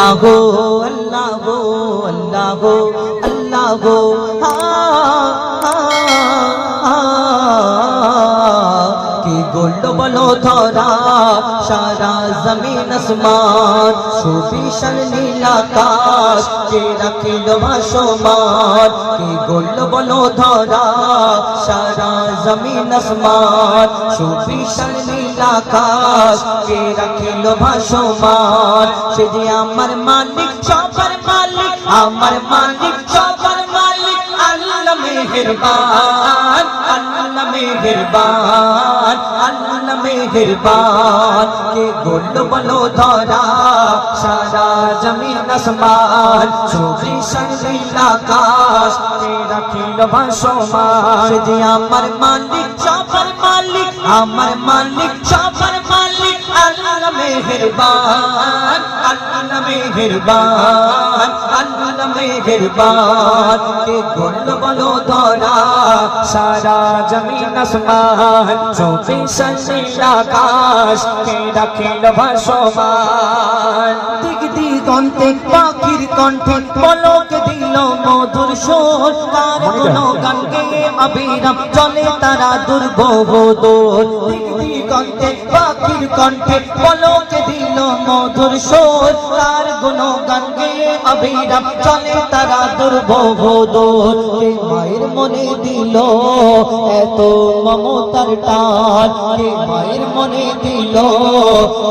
अल्लाह अल्लाह अल्लाह अल्लाह কি গোল্ড বলো ধরা সারা জমিন আসমান সুবিশাল নীল আকাশ কে রাখিল ভাসমান কি গোল্ড বলো ধরা সারা জমিন আসমান সুবিশাল নীল আকাশ কে রাখিল ভাসমান সে যে আমার মালিক সবার মালিক আমার মালিক সবার মালিক আল্লাহ মেহেরবান আল্লাহ মেহেরবান আল্লাহ মেহেরবান কে গোল্ড বলো ধরা সারা জমিন আসমান সুবিশাল নীল আকাশ কে রাখিল ভাসমান সে যে আমার মালিক সবার মালিক আমার মালিক সবার মালিক আল্লাহ মেহেরবান আল্লাহ মেহেরবান আল্লাহ মেহেরবান কে গোল্ড বলো ধরা সারা জমিন আসমান সুবিশাল নীল আকাশ কে রাখিল ভাসমান দিক দিগন্তে পাখির কণ্ঠে পলক দিল মধুর সুর তার গুণগান গেয়ে অবিরাম চলে তারা দুর্বহ দূর দিক দিগন্তে পাখির কণ্ঠে পলক দিল মধুর সুর তার গুণগান গেয়ে অবিরাম চলে তারা দুর্বহ দূর কে মায়ের মনে দিল এত মমতার টান কে মায়ের মনে দিল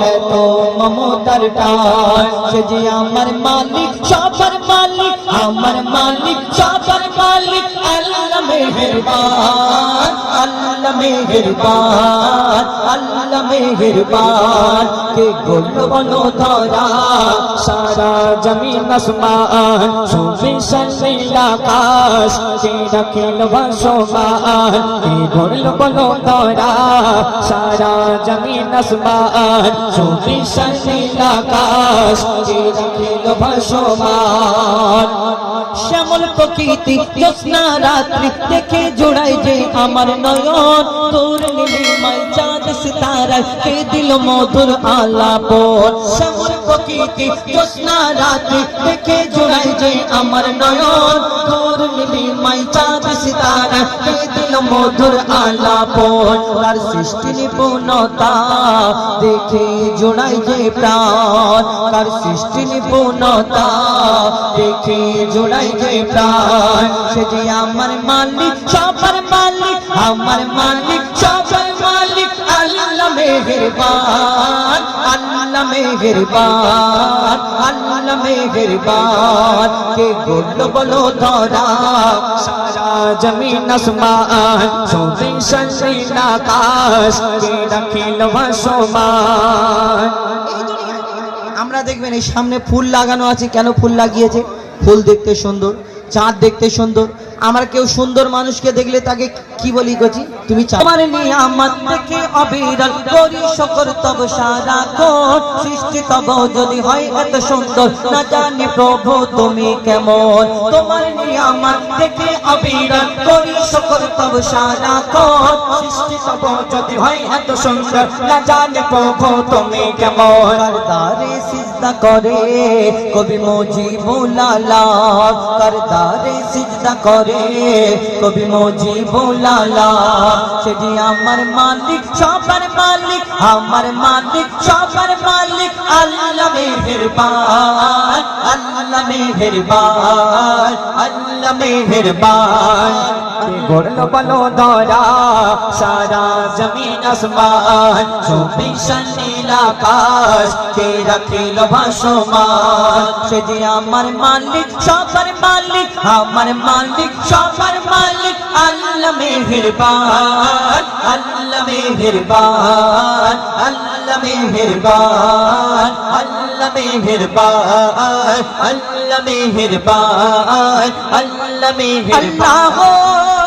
এত মমতার টান সে যে আমার মালিক সবার মালিক আমার মালিক সবার মালিক আল্লাহ মেহেরবান আল্লাহ মেহেরবান আল্লাহ মেহেরবান কে গোল্ড বলো ধরা সারা জমিন আসমান সুবিশাল নীল আকাশ কে রাখিল ভাসমান কে গোল্ড বলো ধরা সারা জমিন আসমান সুবিশাল নীল আকাশ কে রাখিল ভাসমান শ্যামল প্রকৃতি জ্যোৎস্না রাত্রি দেখে জোড়াই যে আমার নয়ন তোর নীলিমায় চাঁদ সিতারা কে দিল মধুর আলাপন শ্যামল প্রকৃতি জ্যোৎস্না রাত্রি দেখে জোড়াই যে আমার নয়ন তোর নীলিমায় চাঁদ সিতারা কে দিল মধুর আলাপন তার সৃষ্টি নিপুণতা দেখে জোড়াই যে প্রাণ তার সৃষ্টি নিপুণতা দেখে জোড়াই যে প্রাণ সে যে আমার মালিক সবার মালিক আমার মালিক সবার মালিক আল্লাহ মেহেরবান আল্লাহ মেহেরবান আল্লাহ মেহেরবান কে গোল্ড বলো ধরা সারা জমিন আসমান সুবিশাল নীল আকাশ কে রাখিল ভাসমান আমরা দেখবেন এই সামনে ফুল লাগানো আছে কেন ফুল লাগিয়েছে ফুল দেখতে সুন্দর চাঁদ দেখতে সুন্দর আমার কেউ সুন্দর মানুষকে দেখলে তাকে কি বলি গজি তুমি আমার নিয়ামত দেখে অবিরল করি শুকর তব সারাক্ষণ সৃষ্টি তব যদি হয় এত সুন্দর না জানি প্রভু তুমি কেমন তোমার নিয়ামত দেখে অবিরল করি শুকর তব সারাক্ষণ সৃষ্টি তব যদি হয় এত সুন্দর না জানি প্রভু তুমি কেমন করদারে সিজদা করে কবি মুজিবুল আলাম করদারে সিজদা করে কবি মুজিবুল আলাম সে যে আমার মালিক সবার মালিক আমার মালিক সবার মালিক আল্লাহ মেহেরবান আল্লাহ মেহেরবান আল্লাহ মেহেরবান গোল্ড বলো ধরা সারা জমিন আসমান সুবিশাল নীল আকাশ কে রাখিল ভাসমান সে যে আমার মালিক সবার মালিক আমার মালিক সবার মালিক আল্লাহ মেহেরবান আল্লাহ মেহেরবান আল্লাহ মেহেরবান আল্লাহ মেহেরবান আল্লাহ মেহেরবান আল্লাহ মেহেরবান